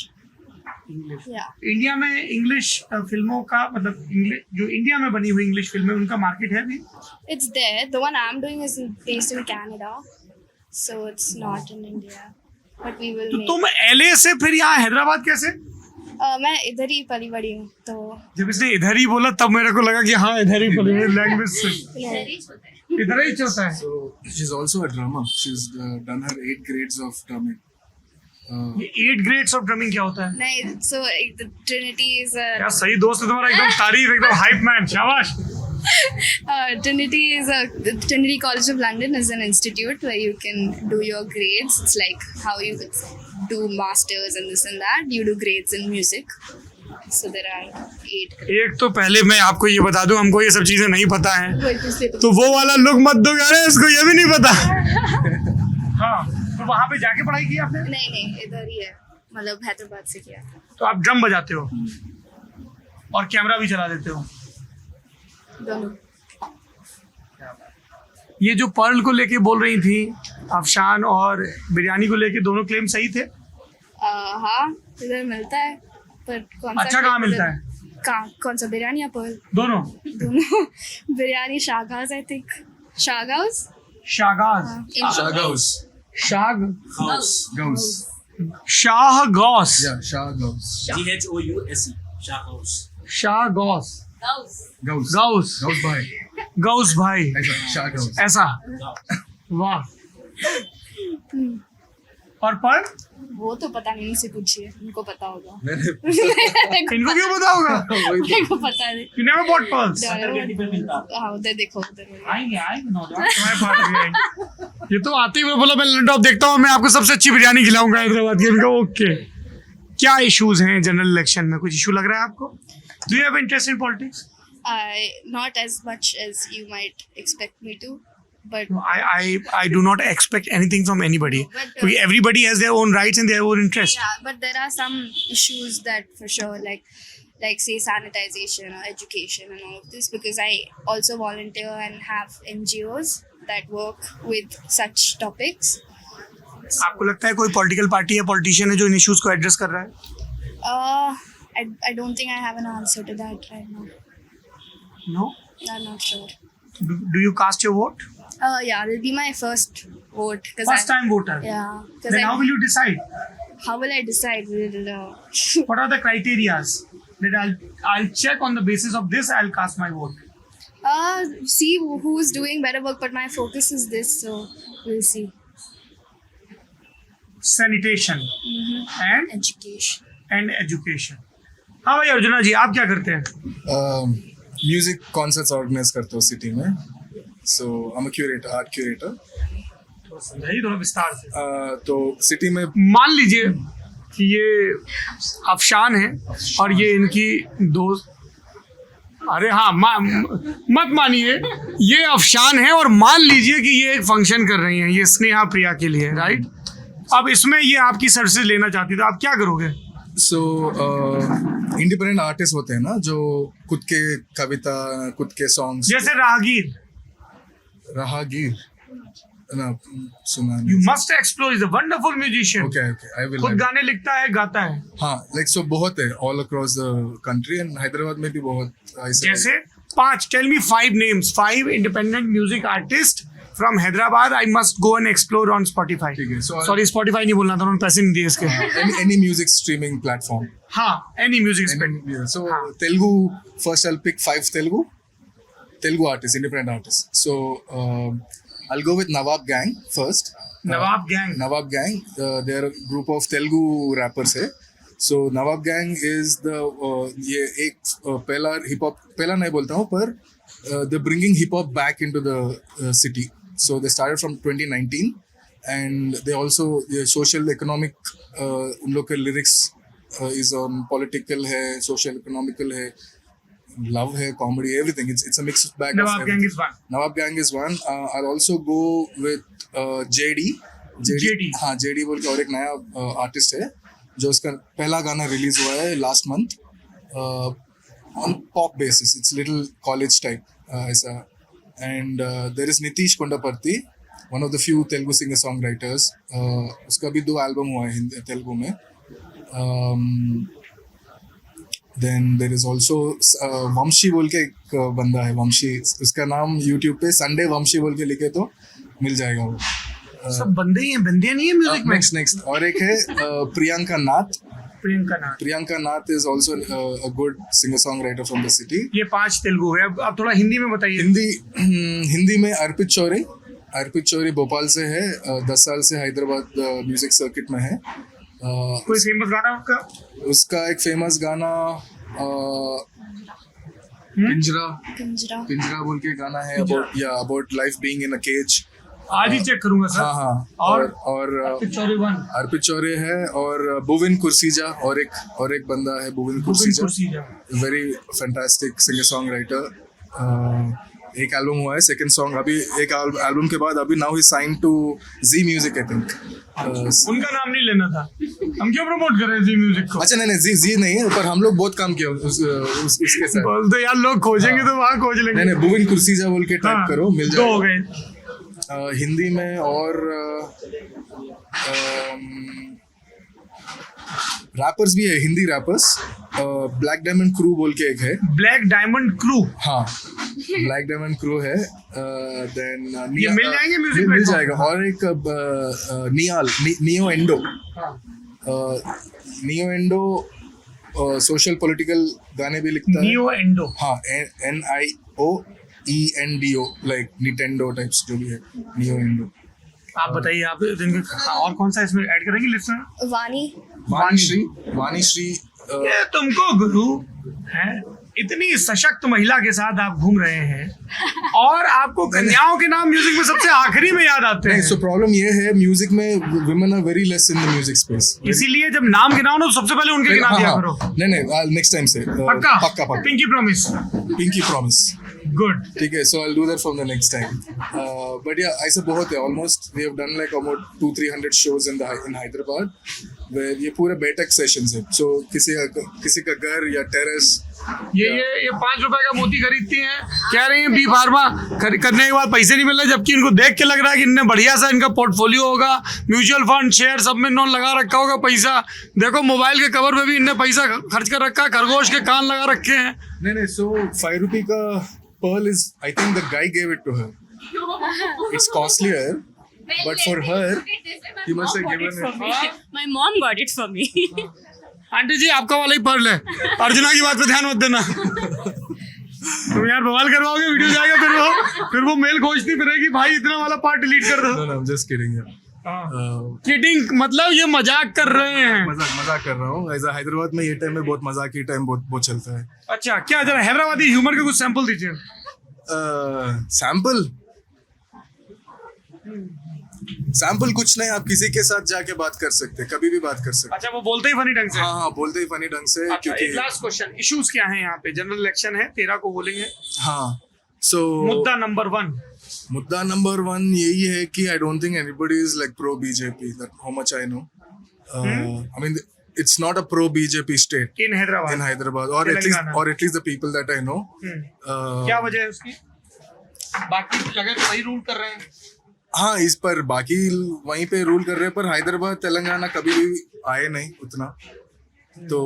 B: English.
H: Yeah.
B: India में इंग्लिश फिल्मों का मतलब जो इंडिया में बनी हुई इंग्लिश फिल्में उनका मार्केट है भी?
H: It's there. The one I'm doing is based in Canada, so it's not in India. But we will
B: तो
H: make.
B: तुम LA से फिर यहाँ हैदराबाद कैसे?
H: मैं इधर ही पली बड़ी हूँ, तो
B: जब इसने इधर ही बोला तब मेरे को लगा कि हाँ इधर ही पली है. लैंग्वेज से इधर ही होता है.
A: So she's also a drummer. She's done her 8 grades of drumming.
B: ये 8 grades of drumming क्या होता है?
H: नहीं. So the Trinity is
B: क्या सही दोस्त है तुम्हारा, एकदम तारीफ, एकदम हाइप मैन, शाबाश.
H: Trinity College of London is an institute where you can do your grades. It's like how you do masters and this and that. You do grades in music. So there are 8 grades.
B: एक तो पहले मैं आपको ये बता दूं, हमको ये सब चीजें नहीं पता है,
H: वही पिछले तो
B: तो वो वाला लुक मत दो, अरे इसको ये भी नहीं पता. हाँ, तो वहाँ पे जाके पढ़ाई की आपने?
H: नहीं इधर ही है, मतलब हैदराबाद से किया.
B: तो आप ड्रम बजाते हो और कैमरा भी चला देते हो?
H: दोनों.
B: ये जो पर्ल को लेके बोल रही थी अफशान, और बिरयानी को लेके, दोनों क्लेम सही थे?
H: हाँ, इधर मिलता है, पर कौन सा
B: अच्छा कहाँ मिलता है?
H: कौन सा बिरयानी या पर्ल?
B: दोनों.
H: दोनों. बिरयानी शागाज आई थिंक. शागाज.
B: शागाज.
A: Shahgaus.
B: शाग.
A: Gauss.
B: Shah Ghouse.
A: Yeah, Shahgaus.
I: GHOUSE. Shahgaus.
B: Shah Ghouse.
A: Gauss.
B: Ghouse.
A: Gauss bhai.
B: Ghouse भाई.
A: ऐसा Shahgaus.
B: ऐसा. वाह. और पर
H: वो तो पता नहीं, इनसे पूछिए, उनको पता होगा.
A: मैंने
B: इनको क्यों पता होगा?
H: मेरे को पता नहीं.
B: You never bought pearls.
H: हाँ उधर देखो उधर.
B: तुम्हारे पास भी आएंगे. ये तो आते ही बोला मैं लैपटॉप देखता हूँ, मैं आपको सबसे अच्छी बिरयानी खिलाऊंगा हैदराबाद की. इनका ओके. क्या इश्यूज हैं जनरल इलेक्शन में? कुछ इशू लग रहा है आपको? Do you have interest in politics?
H: Not as much as you might expect me to, but
B: I do not expect anything from anybody. Because everybody has their own rights and their own interests.
H: yeah, but there are some issues that for sure, like say sanitization or education and all of this, because I also volunteer and have NGOs that work with such topics.
B: आपको लगता है कोई पॉलिटिकल पार्टी या पॉलिटिशियन है जो इन इश्यूज को एड्रेस कर रहा है?
H: I don't think I have an answer to that right now.
B: No.
H: I'm not sure.
B: Do you cast your vote?
H: Yeah, it'll be my first vote.
B: First time voter.
H: Yeah.
B: Then how will you decide?
H: How will I decide?
B: What are the criterias that I'll check on the basis of this? I'll cast my vote.
H: See who's doing better work, but my focus is this, so we'll see.
B: Sanitation and
H: Education.
B: हाँ भाई अर्जुना जी, आप क्या करते हैं?
A: म्यूजिक कॉन्सर्ट्स ऑर्गेनाइज करता हूँ सिटी में. So I am a curator, art curator.
B: समझाइए थोड़ा विस्तार से.
A: तो सिटी में
B: मान लीजिए कि ये अफशान है और ये इनकी दोस्त. अरे हाँ, मत मानिए, ये अफशान है और मान लीजिए कि ये एक फंक्शन कर रही हैं, ये स्नेहा प्रिया के लिए, राइट? अब इसमें ये आपकी सर्विसेज लेना चाहती, तो आप क्या करोगे?
A: सो इंडिपेंडेंट आर्टिस्ट होते हैं ना, जो खुद के कविता, खुद के सॉन्ग्स.
B: जैसे राहगीर.
A: राहगीर ना सुना
B: यू
A: नहीं.
B: Must explore, is a wonderful musician.
A: Okay I will.
B: खुद गाने लिखता है, गाता है.
A: हाँ, लाइक सो बहुत है all across the country and Hyderabad में भी बहुत ऐसे.
B: जैसे 5, tell me 5 names, 5 independent music artists from Hyderabad. I must go and explore on Spotify.
A: ठीक है, so
B: Sorry, Spotify नहीं बोलना था, उन्होंने पैसे नहीं दिए इसके.
A: any music streaming platform.
B: हाँ, any music
A: Any-
B: spend.
A: yeah, so
B: हाँ.
A: Telugu, first I'll pick 5 Telugu artists, independent artists. So I'll go with Nawab Gang first.
B: Nawab gang.
A: Nawab Gang, they're a group of Telugu rappers है. So Nawab Gang is the ये एक पहला hip hop, पहला नहीं बोलता हूँ, पर they're bringing hip hop back into the city. So they started from 2019 and they also social economic उन लोग के lyrics is on political है, social economical है, love है, comedy, everything. It's a mixed bag.
B: Nawab gang is one.
A: Nawab Gang is one. I'll also go with JD. हाँ, JD बोल के और एक नया आर्टिस्ट है जो उसका पहला गाना रिलीज हुआ है last month on pop basis. It's little college type ऐसा. And there is Nitish Kondaparthi, one of the few Telugu singer song writers. उसका भी 2 एल्बम हुआ है हिंदी तेलुगु में. Then there is also Vamshi बोल के एक बंदा है, वंशी. उसका नाम यूट्यूब पे संडे वंशी बोल के लिखे तो मिल जाएगा वो.
B: सब बंदे ही हैं, बंदे नहीं है म्यूजिक में.
A: नेक्स्ट और एक है प्रियंका नाथ.
B: Priyanka
A: Nath is also a good singer-songwriter from the city.
B: ये 5 तेलुगु है. अब थोड़ा हिंदी में बताइए.
A: हिंदी में अर्पित चौरे भोपाल से है. 10 साल से हैदराबाद म्यूजिक सर्किट में है.
B: कोई फेमस गाना आपका?
A: उसका एक फेमस गाना पिंजरा बोल के गाना है, about life being in a cage.
B: आज ही चेक करूंगा सर.
A: हाँ. और अर्पित चौरे है और बुविन कुर्सीजा और एक बंदा है बुविन कुर्सीजा. Very fantastic singer song writer. एक एल्बम हुआ है, सेकंड सॉन्ग अभी. एक एल्बम के बाद अभी नाउ ही sign to Zee music I think.
B: उनका नाम नहीं लेना था, हम क्यों प्रमोट कर रहे हैं जी म्यूजिक को?
A: अच्छा नहीं जी नहीं है, पर हम लोग बहुत काम किया उसके साथ.
B: बोल दो यार, लोग खोजेंगे तो वहाँ खोज लेंगे.
A: नहीं बुविन कुर्सीजा बोल के टाइप करो, मिल जाएगा.
B: 2 हो गए.
A: हिंदी में और रैपर्स भी है, Hindi rappers. Black diamond crew बोल के एक है.
B: Black diamond crew.
A: हाँ, ब्लैक डायमंड क्रू है. देन
B: ये मिल जाएंगे म्यूजिक
A: मिल जाएगा. और एक neo endo. Neo endo social political गाने भी लिखता है.
B: Neo endo.
A: हाँ, NIOENDO, लाइक निटेंडो टाइप्स जो भी है. Neo endo.
B: आप बताइए, आप और कौन सा इसमें ऐड करेंगे लिस्ट में?
A: वाणीश्री.
B: ये तुमको गुरु है, इतनी सशक्त महिला के साथ आप घूम रहे हैं और आपको कन्याओं के नाम म्यूजिक में सबसे आखिरी में याद आते हैं.
A: सो प्रॉब्लम ये है, म्यूजिक में women are very less in the music space.
B: इसीलिए जब नाम गिनाओ ना तो सबसे पहले उनके गिना दिया करो.
A: नहीं, नेक्स्ट टाइम से
B: पक्का. Pinky promise. गुड.
A: ठीक है, so I will do that from the next time. But yeah ऐसा बहुत है. Almost we have done like about 200-300 shows in Hyderabad, where ये पूरे बैठक सेशंस है. सो किसी का घर या टेरेस.
B: ये 5 रुपए का मोती खरीदती हैं, कह रही हैं बी फार्मा करने के बाद पैसे नहीं मिल रहे, जबकि इनको देख के लग रहा है कि इनने बढ़िया सा इनका पोर्टफोलियो होगा, म्यूचुअल फंड, शेयर सब में इन्होंने लगा रखा होगा पैसा. देखो मोबाइल के कवर में भी इनने पैसा खर्च कर रखा है, खरगोश के कान लगा रखे हैं.
A: नहीं, सो 5 रुपए का pearl is, I think the guy gave it to her. It's costlier, but for her, he must have given it.
C: My mom got it for me.
B: Aunty ji आपका वाला ही पर्ल है, अर्जुना की बात पे ध्यान मत देना. तुम यार बवाल करवाओगे, वीडियो जाएगा, फिर वो मेल खोजती फिरेगी, भाई इतना वाला पार्ट डिलीट कर दो.
A: No, I'm just kidding. Yeah.
B: Kidding, मतलब ये मजाक कर रहे हैं.
A: मजाक कर रहा हूँ. ऐसा हैदराबाद में ये टाइम में बहुत मजाक ही टाइम बहुत चलता है.
B: अच्छा, क्या जरा हैदराबादी ह्यूमर के कुछ सैंपल दीजिए.
A: सैंपल कुछ नहीं, आप किसी के साथ जाके बात कर सकते, कभी भी बात कर सकते.
B: अच्छा, वो बोलते ही फनी ढंग से.
A: हाँ, बोलते ही फनी ढंग से.
B: अच्छा,
A: क्योंकि
B: लास्ट क्वेश्चन, इश्यूज क्या हैं यहाँ पे? जनरल इलेक्शन है, 13 को बोलेंगे.
A: हाँ, सो
B: मुद्दा नंबर 1 यही है कि I don't think anybody is like pro BJP, that how much I know. I mean it's not a pro BJP state in Hyderabad
A: or at least the people that I know.
B: क्या वजह है उसकी? बाकी जगह तो वही रूल कर रहे हैं.
A: हाँ, इस पर बाकी वहीं पे रूल कर रहे हैं, पर हैदराबाद तेलंगाना कभी भी आए नहीं उतना. तो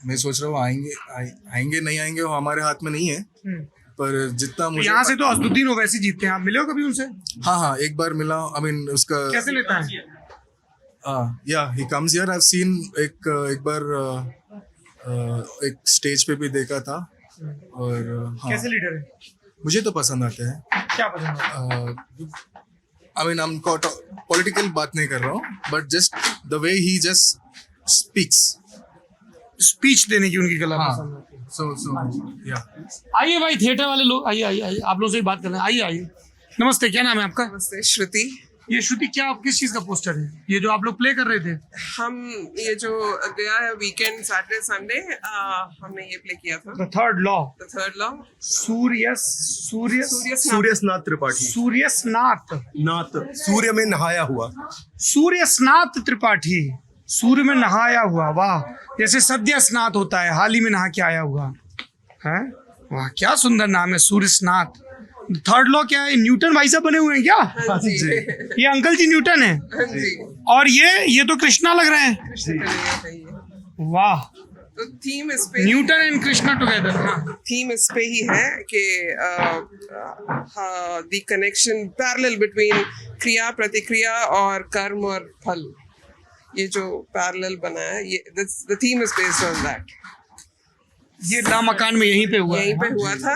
A: मैं सोच रहा हूँ आएंगे नहीं आएंगे वो हमारे हाथ में नहीं है. पर जितना मुझे
B: यहाँ से तो असदुद्दीन ओवैसी जीतते हैं. आप मिले हो कभी उनसे?
A: हाँ, एक बार मिला. आई मीन उसका
B: कैसे लेता है?
A: Yeah, he comes here. I've seen एक बार एक स्टेज पे भी देखा था. और हाँ,
B: कैसे लीडर है?
A: मुझे तो पसंद आते हैं.
B: क्या पसंद है?
A: I mean, I'm पॉलिटिकल बात नहीं कर रहा हूँ, but just the way he just
B: speech देने की उनकी कला पसंद आती है.
A: So yeah.
B: आइए भाई, थिएटर वाले लोग आइए, आप लोगों से बात करना है. आइए. नमस्ते, क्या नाम है आपका?
G: नमस्ते, श्रुति.
B: ये श्रुति, क्या आप किस चीज का पोस्टर है ये जो आप लोग प्ले कर रहे थे?
G: हम ये जो गया है वीकेंड सैटरडे संडे, हमने ये प्ले किया था.
B: The third law.
J: Suryasnath Tripathi. सूर्य में नहाया हुआ.
B: सूर्यस्नाथ त्रिपाठी, सूर्य में नहाया हुआ. वाह, जैसे सद्य स्नात होता है, हाल ही में नहा के आया हुआ है. वाह, क्या सुंदर नाम है, सूर्यस्नाथ. थर्ड लॉ क्या है? न्यूटन भाई साहब बने हुए हैं क्या?
G: हाँ जी.
B: ये अंकल जी न्यूटन है.
G: हाँ जी.
B: और ये तो कृष्णा लग रहे हैं. वाह,
G: तो थीम इस पे,
B: Newton and Krishna together.
G: Theme इस पे ही है कि द कनेक्शन पैरेलल बिटवीन क्रिया प्रतिक्रिया और कर्म और फल, ये जो पैरेलल बना है, ये the theme is based on that.
B: ये मकान में यहीं पे
G: हुआ था.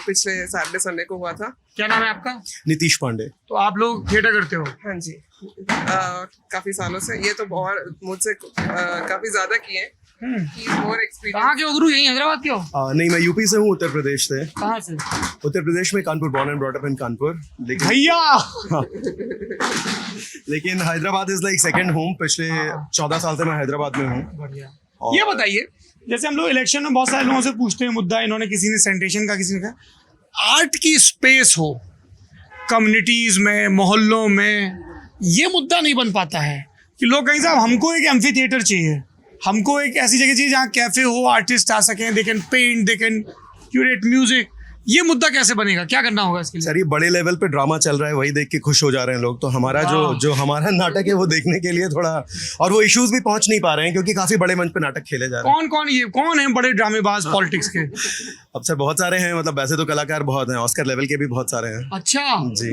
G: पिछले सैटरडे संडे को हुआ था.
B: क्या नाम है आपका?
J: नीतीश पांडे.
B: तो आप लोग थिएटर करते हो?
G: हाँ जी, काफी सालों से. ये तो बहुत मुझसे काफी ज्यादा किए.
B: कहाँ के हो गुरु? यहीं हैदराबाद के हो?
J: नहीं, मैं यूपी से हूँ, उत्तर प्रदेश से.
B: कहाँ से?
J: उत्तर प्रदेश में Kanpur, born and brought up in Kanpur. लेकिन
B: भैया
J: लेकिन Hyderabad is like second home. पिछले 14 साल से मैं हैदराबाद में हूँ.
B: बढ़िया. ये बताइए, जैसे हम लोग इलेक्शन में बहुत सारे लोगों से पूछते हैं मुद्दा, इन्होंने किसी ने सैनिटेशन का, किसी ने कहा आर्ट की स्पेस हो कम्युनिटीज में, मोहल्लों में, ये मुद्दा नहीं बन पाता है कि लोग कहीं साहब हमको एक एम्फी थिएटर चाहिए, हमको एक ऐसी जगह चाहिए जहाँ कैफे हो, आर्टिस्ट आ सकें, they can paint, they can curate music. ये मुद्दा कैसे बनेगा, क्या करना होगा इसके लिए?
J: सर ये बड़े लेवल पे ड्रामा चल रहा है, वही देख के खुश हो जा रहे हैं लोग, तो हमारा जो हमारा नाटक है वो देखने के लिए थोड़ा, और वो इश्यूज भी पहुंच नहीं पा रहे हैं क्योंकि काफी बड़े मंच पे नाटक खेले जा रहे हैं।
B: कौन है बड़े ड्रामेबाज पॉलिटिक्स के?
J: अब सर बहुत सारे हैं, मतलब वैसे तो कलाकार बहुत हैं, ऑस्कर लेवल के भी बहुत सारे हैं।
B: अच्छा
J: जी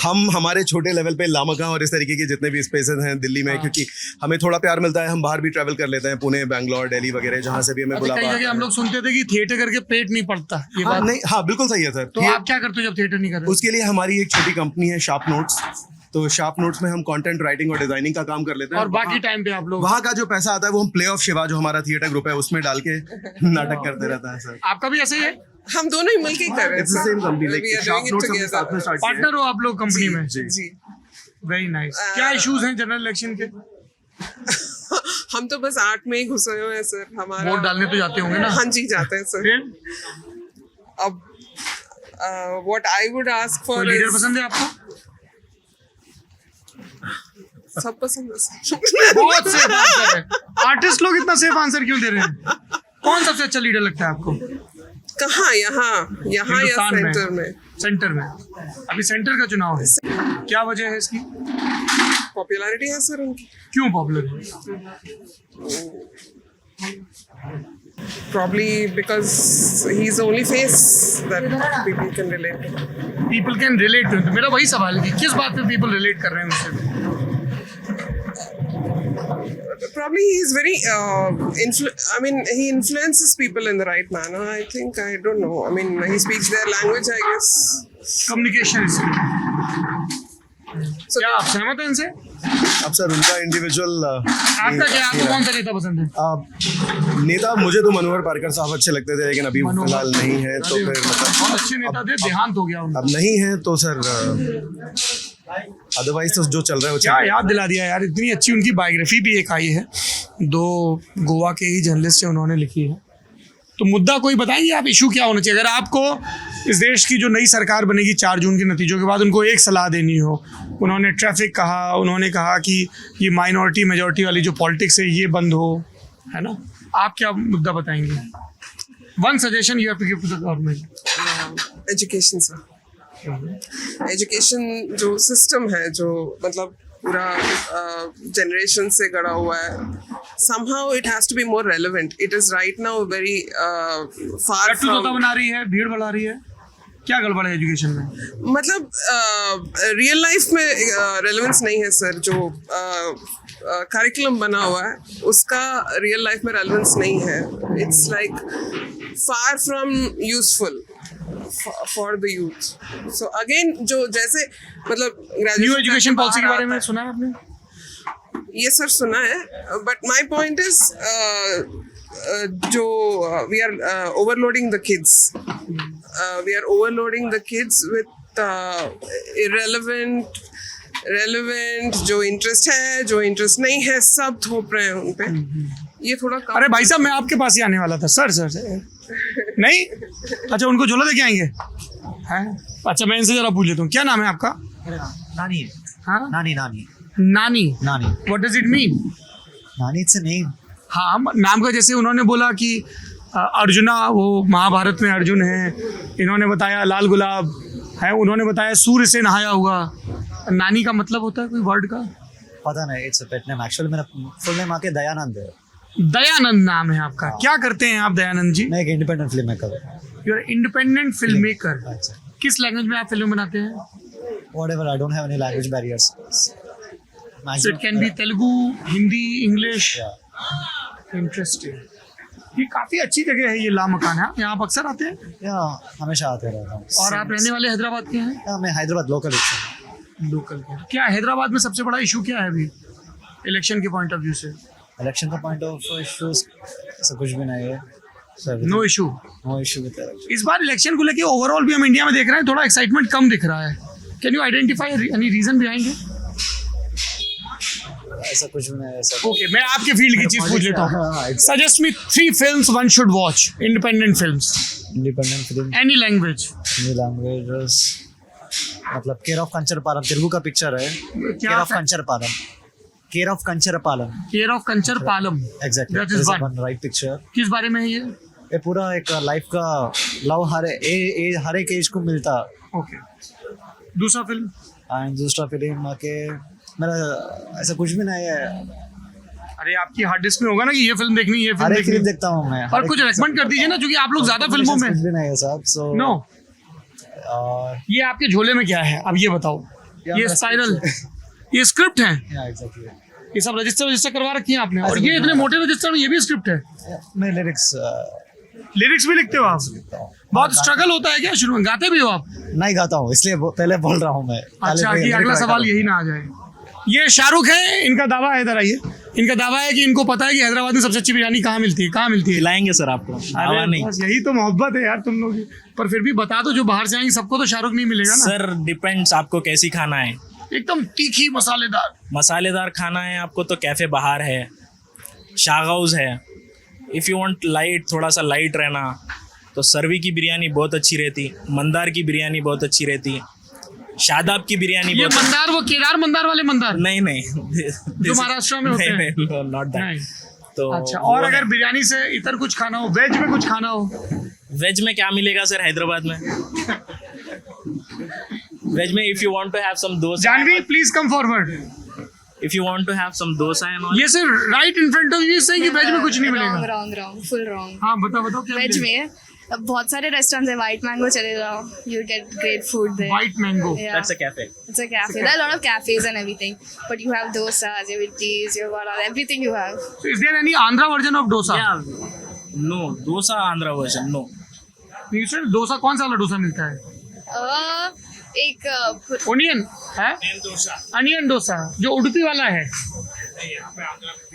J: हम हमारे छोटे लेवल पे लामका और इस तरीके के जितने भी स्पेसेस हैं दिल्ली में, क्योंकि हमें थोड़ा प्यार मिलता है, हम बाहर भी ट्रैवल कर लेते हैं, पुणे, बैंगलोर, दिल्ली वगैरह, जहाँ से भी हमें
B: कई जगह हम लोग सुनते थे कि थिएटर करके पेट नहीं पड़ता, ये बात
J: नहीं, हाँ बिल्कुल सही है सर।
B: तो आप क्या करते हो जब थिएटर नहीं कर रहे?
J: उसके लिए हमारी एक छोटी कंपनी है शार्प नोट्स, तो शार्प नोट्स में हम कंटेंट राइटिंग और डिजाइनिंग का काम कर लेते हैं,
B: और बाकी टाइम पे आप लोग
J: वहाँ का जो पैसा आता है वो हम प्ले ऑफ शिवा जो हमारा थिएटर ग्रुप है उसमें डाल के नाटक करते रहता है सर।
B: आपका भी ऐसे ही है?
G: हम दोनों ही मिलके कर रहे हैं
J: It's the same company, like
G: We are
J: Sharp
G: doing it
J: Notes हमने साथ में
G: together.
J: start किया है।
B: पार्टनर हो आप लोग कंपनी में?
G: जी
B: वेरी नाइस। क्या इश्यूज हैं जनरल इलेक्शन के?
G: हम तो बस आर्ट में ही घुसे हुए हैं सर। हमारा
B: वोट डालने तो जाते होंगे ना?
G: हाँ जी जाते हैं सर।
B: फिर
G: अब व्हाट आई वुड आस्क
B: कोई
G: फॉर
B: लीडर पसंद है आपको?
G: सब पसंद है सर।
B: बहुत सेफ आंसर है। आर्टिस्ट लोग इतना सेफ आंसर क्यों दे रहे हैं? कौन सबसे अच्छा लीडर लगता है आपको?
G: कहाँ? यहाँ या
B: हिंदुस्तान
G: सेंटर में?
B: सेंटर में। अभी सेंटर का चुनाव है, क्या वजह है इसकी?
G: पॉपुलैरिटी है सर उनकी।
B: क्यों पॉपुलर है?
G: Probably because he's the only face that people can relate to.
B: People can relate to. मेरा वही सवाल है कि किस बात पे पीपल रिलेट कर रहे हैं उससे?
G: Probably he's very I mean he influences people in the right manner. I think, I don't know, I mean he speaks their language, I guess.
B: Communication
G: So
B: क्या आप सहमत हैं इनसे?
J: अब सर उनका इंडिविजुअल
B: आपका क्या, आपको कौन सा नेता पसंद है?
J: नेता मुझे तो मनोहर पार्कर साहब अच्छे लगते थे, लेकिन अभी फिलहाल नहीं है, तो फिर मतलब
B: बहुत अच्छे नेता थे, देहांत हो गया उनका।
J: अब नहीं है तो सर अदरवाइज तो जो चल रहा है वो
B: क्या याद दिला दिया यार, इतनी अच्छी उनकी बायोग्राफी भी एक आई है, 2 गोवा के ही जर्नलिस्ट है उन्होंने लिखी है। तो मुद्दा कोई बताएंगे आप, इशू क्या होना चाहिए? अगर आपको इस देश की जो नई सरकार बनेगी 4 जून के नतीजों के बाद उनको एक सलाह देनी हो, उन्होंने ट्रैफिक कहा, उन्होंने कहा कि ये माइनॉरिटी मेजॉरिटी वाली जो पॉलिटिक्स है ये बंद हो, है ना, आप क्या मुद्दा बताएंगे? One suggestion you have to give to the government.
G: Education sir, education जो सिस्टम है, जो मतलब पूरा जनरेशन से गड़ा हुआ है, somehow it has to be more relevant. It is right now very far from,
B: बना रही है, भीड़ बढ़ा रही है, क्या गड़बड़ है एजुकेशन में?
G: मतलब रियल लाइफ में रेलेवेंस नहीं है सर। जो करिकुलम बना हुआ है उसका रियल लाइफ में रेलेवेंस नहीं है। It's like far from useful for the youth. So again जो जैसे मतलब
B: न्यू एजुकेशन पॉलिसी के बारे में सुना है आपने?
G: ये सर सुना है, बट माई पॉइंट इज जो we are overloading the kids, we are overloading the kids with relevant जो इंटरेस्ट है, जो इंटरेस्ट नहीं है, सब थोप रहे हैं उन पे। ये थोड़ा कम।
B: अरे भाई साहब, मैं आपके पास ही आने वाला था सर नहीं, अच्छा उनको झोला लेके आएंगे हैं? अच्छा मैं इनसे जरा पूछ लेता हूँ, क्या नाम है आपका?
K: नानी।
B: हाँ
K: नानी नानी
B: नानी
K: नानी।
B: What does it mean?
K: नानी इट्स अ नेम।
B: हाँ, नाम का, जैसे उन्होंने बोला कि अर्जुना वो महाभारत में अर्जुन है, इन्होंने बताया लाल गुलाब है, उन्होंने बताया सूर्य से नहाया हुआ। नानी का मतलब होता है कोई वर्ड का?
K: पता नहीं, it's a pet name. Actually मेरा फुल नेम आके दयानंद है।
B: दयानंद नाम है आपका? क्या करते हैं आप दयानंद जी?
K: मैं एक इंडिपेंडेंट फिल्म मेकर हूँ।
B: You are independent film maker. किस लैंग्वेज में आप फिल्म बनाते हैं?
K: Whatever, I don't have any language barriers.
B: So it can be Telugu, Hindi, English. Interesting. ये काफी अच्छी जगह है, ये लामकान है, यहाँ आप अक्सर आते हैं?
K: हमेशा आते रहता हूँ।
B: और आप रहने वाले हैदराबाद के हैं?
K: मैं हैदराबाद लोकल
B: क्या हैदराबाद में सबसे बड़ा इशू क्या है अभी इलेक्शन के पॉइंट ऑफ व्यू से?
K: इलेक्शन का पॉइंट ऑफ इश्यूज ऐसा कुछ भी नहीं है।
B: No issue
K: with election.
B: इस बार इलेक्शन को लेके ओवरऑल भी हम इंडिया में देख रहे हैं थोड़ा एक्साइटमेंट कम दिख रहा है। Can you identify any reason behind it?
K: ऐसा कुछ भी नहीं है।
B: ओके, मैं आपके फील्ड की चीज पूछ लेता हूँ। Suggest me 3 films one should watch, independent films.
K: Independent film,
B: Any language.
K: New languages, मतलब केयर ऑफ कंचरपालम तेलुगु का पिक्चर है। Care of Kancharapalem, care of Kancharapalem,
B: care of Kancharapalem,
K: exactly,
B: That is one.
K: Right picture.
B: किस बारे में है ये?
K: ये पूरा एक लाइफ का लव हर एक एज को मिलता।
B: ओके, दूसरा फिल्म?
K: एंड दूसरा फिल्म के मेरा ऐसा कुछ भी नहीं है।
B: अरे आपकी हार्ड डिस्क में होगा ना कि ये फिल्म देखनी, ये
K: हर एक
B: फिल्म
K: फिल्म देखता हूँ मैं।
B: और कुछ रेकमेंड कर दीजिए ना, क्योंकि आप लोग ज्यादा फिल्मों में।
K: कुछ भी नहीं है साहब। सो
B: नो, ये आपके झोले में क्या है अब ये बताओ? ये स्पाइरल, ये स्क्रिप्ट है,
K: एग्जैक्टली।
B: ये सब रजिस्टर करवा रखी है आपने, और ये इतने मोटे रजिस्टर में ये भी स्क्रिप्ट है?
K: मैं लिरिक्स
B: भी लिखते हो आप? बहुत स्ट्रगल होता है क्या शुरू में? गाते भी हो आप?
K: नहीं गाता हूँ, इसलिए पहले बोल रहा हूँ मैं।
B: अच्छा, कि अगला सवाल यही ना आ जाए। ये शाहरुख है, इनका दावा है, इधर आइए। इनका दावा है कि इनको पता है कि हैदराबाद में सबसे अच्छी बिरयानी कहाँ मिलती है। कहाँ मिलती है?
D: खिलाएंगे सर आपको।
B: अरे
D: नहीं
B: बस यही तो मोहब्बत है यार तुम लोग की। पर फिर भी बता दो, जो बाहर से आएंगे सबको तो शाहरुख नहीं मिलेगा ना।
D: सर डिपेंड्स आपको कैसी खाना है।
B: एकदम तीखी
D: मसालेदार खाना है आपको तो कैफे बाहर है, शाह हाउस है। इफ़ यू वांट लाइट, थोड़ा सा लाइट रहना, तो सर्वी की बिरयानी बहुत अच्छी रहती, मंदार की बिरयानी बहुत अच्छी रहती, शादाब की बिरयानी
B: ये
D: बहुत
B: मंदार, वो केदार मंदार वाले मंदार?
D: नहीं
B: जो महाराष्ट्र में होते हैं?
D: Not that. तो
B: अच्छा, और अगर बिरयानी से इतर कुछ खाना हो, वेज में कुछ खाना हो?
D: वेज में क्या मिलेगा सर हैदराबाद में? वेज में if you want to have some dosa,
B: Janvi please come forward.
D: If you want to have some dosa and all.
B: ये sir right in front of you से कि वेज में कुछ नहीं मिलेगा?
H: Wrong, full wrong.
B: हाँ बताओ क्या
H: वेज में बहुत सारे रेस्टोरेंट्स है। व्हाइट मैंगो चले जाओ, you get great food there.
B: White Mango,
D: that's a cafe.
H: It's a cafe. There are a lot of cafes and everything, but you have dosas, you have teas, you have everything you have.
B: so is there any Andhra version of dosa?
D: No, dosa Andhra version no.
B: नहीं सर, डोसा कौन सा वाला डोसा मिलता है?
H: एक
B: ओनियन है, अनियन डोसा जो उडुपी वाला है,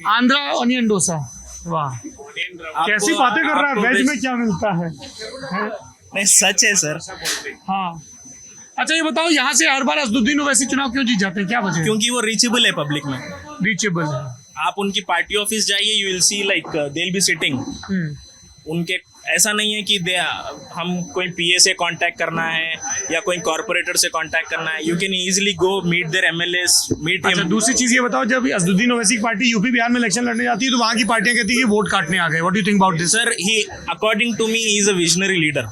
B: आंध्रा ऑनियन डोसा। वाह, कैसी बातें कर रहा है। वेज में क्या मिलता है?
D: नहीं सच है सर।
B: हाँ, अच्छा ये बताओ, यहाँ से हर बार असदुद्दीन ओवैसी चुनाव क्यों जीत जाते हैं, क्या वजह है?
D: क्योंकि वो रीचेबल है पब्लिक में।
B: रीचेबल है।
D: आप उनकी पार्टी ऑफिस जाइए, you will see like they will be sitting. उनके ऐसा नहीं है कि हम कोई पीए से कांटेक्ट करना है या कोई कॉर्पोरेटर से कांटेक्ट करना है। You can easily go meet their MLAs, meet
B: अच्छा,
D: हिम।
B: दूसरी चीज ये बताओ, जब असदुद्दीन ओवैसी की पार्टी यूपी बिहार में इलेक्शन लड़ने जाती है तो वहाँ की पार्टियां कहती है कि वोट काटने आ गए। What do you think about this?
D: Sir he according to me he is a visionary leader.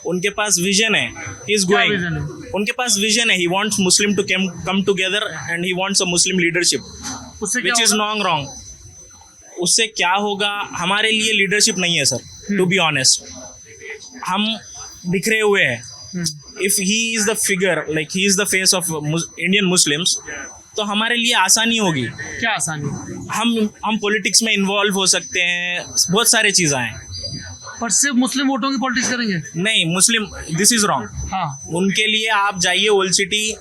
D: उनके पास विजन है, ही इज
B: क्या vision है?
D: गोइंग। उनके पास विजन है, he wants Muslim to come together and he wants a Muslim leadership,
B: उससे क्या
D: व्हिच इज
B: होगा?
D: रॉन्ग। उससे क्या होगा? हमारे लिए लीडरशिप नहीं है सर, टू बी ऑनेस्ट। हम बिखरे हुए हैं। If he is the figure, like he is the face of Indian Muslims, तो हमारे लिए आसानी होगी।
B: क्या आसानी?
D: हम पॉलिटिक्स में इन्वॉल्व हो सकते हैं, बहुत सारे चीज़ें हैं।
B: पर सिर्फ मुस्लिम वोटों की पॉलिटिक्स करेंगे?
D: नहीं, मुस्लिम, दिस इज रॉन्ग।
B: हाँ,
D: उनके लिए आप जाइए ओल्ड सिटी,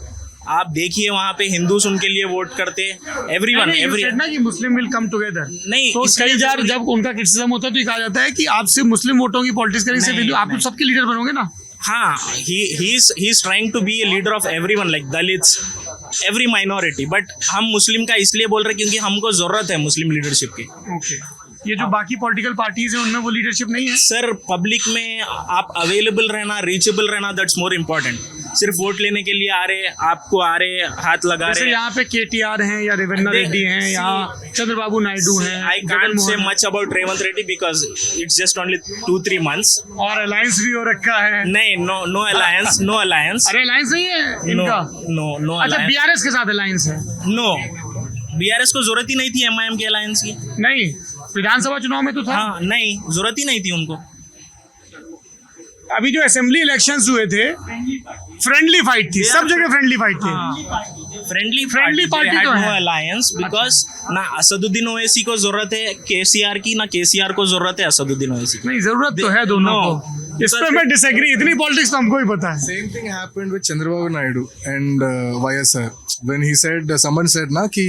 D: आप देखिए वहाँ पे हिंदूस उनके लिए वोट करते, एवरीवन
B: ना कि मुस्लिम विल कम टुगेदर।
D: नहीं,
B: तो
D: इसलिए
B: कई बार जब उनका क्रिटिसिज्म होता है तो ये कहा जाता है कि आप सिर्फ मुस्लिम वोटों की पॉलिटिक्स करेंगे, सिर्फ हिंदू, आप तो सबके लीडर बनोगे ना।
D: हाँ, he is trying to be a leader of everyone, like Dalits, every minority, but हम मुस्लिम का इसलिए बोल रहे हैं क्योंकि हमको जरूरत है मुस्लिम लीडरशिप की।
B: ओके, ये जो बाकी पॉलिटिकल पार्टीज हैं उनमें वो लीडरशिप नहीं है?
D: सर पब्लिक में आप अवेलेबल रहना, रीचेबल रहना, दैट्स मोर इम्पोर्टेंट। सिर्फ वोट लेने के लिए आ रहे, आपको आ रहे, हाथ लगा रहे।
B: यहाँ पे केटीआर हैं या रेवन्ना रेड्डी हैं या चंद्रबाबू नायडू हैं।
D: I can't say much about Revanth Reddy because it's just only 2-3 months।
B: और अलायंस भी हो रखा है।
D: नहीं, नो अलायंस, नो अलायंस।
B: अरे अलायंस नहीं है इनका?
D: नो।
B: अच्छा, बीआरएस के साथ अलायंस है?
D: नो, बीआरएस को जरूरत ही नहीं थी एमआईएम के अलायंस की।
B: नहीं, विधानसभा चुनाव में तो था।
D: हाँ, नहीं, जरूरत ही नहीं थी उनको।
B: अभी जो असेंबली इलेक्शंस हुए थे, फ्रेंडली फाइट थी, सब जगह फ्रेंडली फाइट थी।
D: फ्रेंडली पार्टी तो है। अलायंस बिकॉज ना असदुद्दीन ओवैसी को जरूरत है केसीआर की, ना केसीआर को जरूरत है असदुद्दीन ओवैसी की।
B: नहीं, जरूरत तो है दोनों को। इस पे मैं डिसएग्री, इतनी पॉलिटिक्स तो हमको ही पता है।
A: Same thing happened with Chandrababu Naidu and YSR when he said, someone said ना कि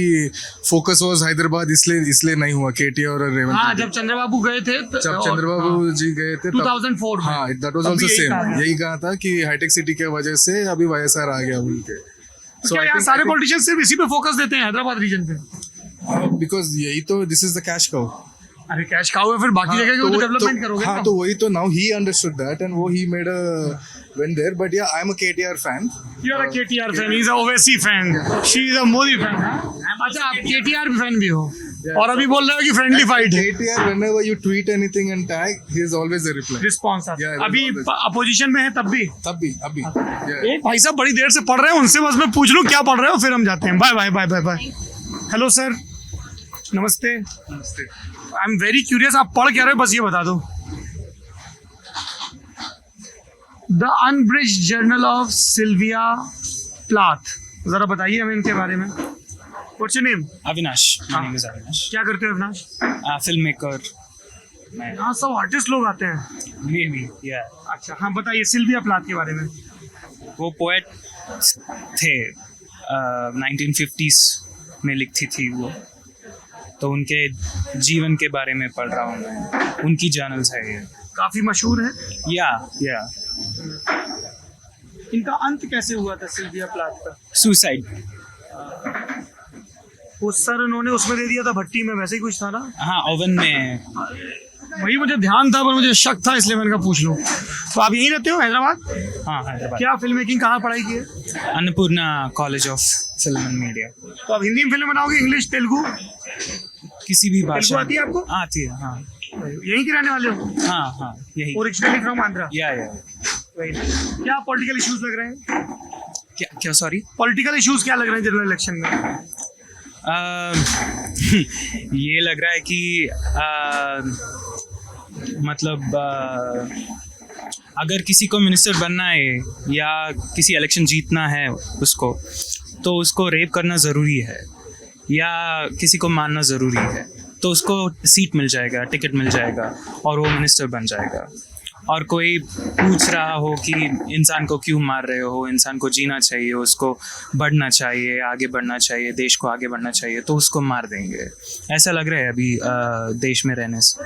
A: focus was Hyderabad, इसलिए नहीं हुआ KTR और रेवंत।
B: हाँ, जब चंद्रबाबू गए थे,
A: जब चंद्रबाबू जी गए थे
B: 2004 में।
A: हाँ, that was also same। यही कहा था कि हाईटेक सिटी की वजह से अभी YSR आ गया बोल के।
B: क्या यार सारे पॉलिटिशियंस सिर्फ इसी पे फोकस देते हैं, हैदराबाद रीजन पे?
A: बिकॉज यही तो, this is the cash cow.
B: अरे कैश खाओ है, फिर बाकी जगह की डेवलपमेंट करोगे
A: हाँ,
B: ना।
A: तो वही तो, now he understood that and वो he made a went there, but yeah, I'm a KTR fan.
B: You're a KTR fan, he's a Owaisi fan, she is a Modi fan। अच्छा, आप KTR fan भी हो? और अभी बोल रहे हो कि फ्रेंडली फाइट है।
A: ATR, whenever you tweet anything and tag, he is always a reply.
B: Response आता है।
A: Yeah,
B: अभी
A: always.
B: अपोजिशन में है तब भी।
A: अभी yeah.
B: एक भाई साहब बड़ी देर से पढ़ रहे हैं, उनसे बस मैं पूछ लूँ क्या पढ़ रहे हो, फिर हम जाते हैं। Bye bye bye bye bye. Hello sir, नमस्ते। आई एम वेरी क्यूरियस, आप पढ़ क्या रहे हो, बस ये बता दो। The unabridged journal of Sylvia Plath, जरा बताइए हमें इनके बारे में। What's your name?
D: Avinash, my name is Avinash.
B: क्या करते हो अविनाश?
D: Film maker.
B: यहाँ सब आर्टिस्ट लोग आते हैं।
D: Maybe, yeah.
B: अच्छा हाँ, बताइए सिल्विया प्लाथ के बारे में।
D: वो पोएट थे, 1950s में लिखती थी वो, तो उनके जीवन के बारे में पढ़ रहा हूँ मैं। उनकी जर्नल्स है ये।
B: काफी मशहूर है।
D: या
B: इनका अंत कैसे हुआ था सिल्विया प्लाथ का?
D: सुसाइड।
B: वो सर उन्होंने उसमें दे दिया था भट्टी में, वैसे ही कुछ था ना?
D: हाँ, ओवन में।
B: वही मुझे ध्यान था, पर मुझे शक था, इसलिए मैंने कहा पूछ लूँ। तो आप यहीं रहते हो हैदराबाद?
D: हाँ, हैदराबाद।
B: क्या फिल्म मेकिंग कहाँ पढ़ाई की है?
D: Annapurna college of film and media.
B: तो आप हिंदी में फिल्म बनाओगे, इंग्लिश, तेलुगु?
D: किसी भी भाषा।
B: तेलुगु आती है आपको?
D: आती है, हाँ।
B: यहीं के रहने वाले हो?
D: हाँ, यही।
B: Originally from Andhra?
D: या।
B: क्या पॉलिटिकल इश्यूज लग रहे हैं?
D: क्या सॉरी?
B: पॉलिटिकल इश्यूज क्या लग रहे हैं जनरल इलेक्शन में?
D: ये लग रहा है कि मतलब अगर किसी को मिनिस्टर बनना है या किसी इलेक्शन जीतना है उसको, तो उसको रेप करना ज़रूरी है या किसी को मारना ज़रूरी है, तो उसको सीट मिल जाएगा, टिकट मिल जाएगा और वो मिनिस्टर बन जाएगा। और कोई पूछ रहा हो कि इंसान को क्यों मार रहे हो, इंसान को जीना चाहिए, उसको बढ़ना चाहिए, आगे बढ़ना चाहिए, देश को आगे बढ़ना चाहिए, तो उसको मार देंगे। ऐसा लग रहा है अभी देश में रहने से।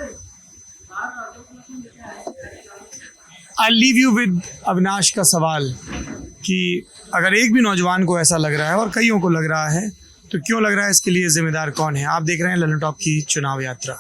B: I leave you with Avinash का सवाल कि अगर एक भी नौजवान को ऐसा लग रहा है और कईयों को लग रहा है, तो क्यों लग रहा है, इसके लिए जिम्मेदार कौन है? आप देख रहे हैं ललन टॉप की चुनाव यात्रा।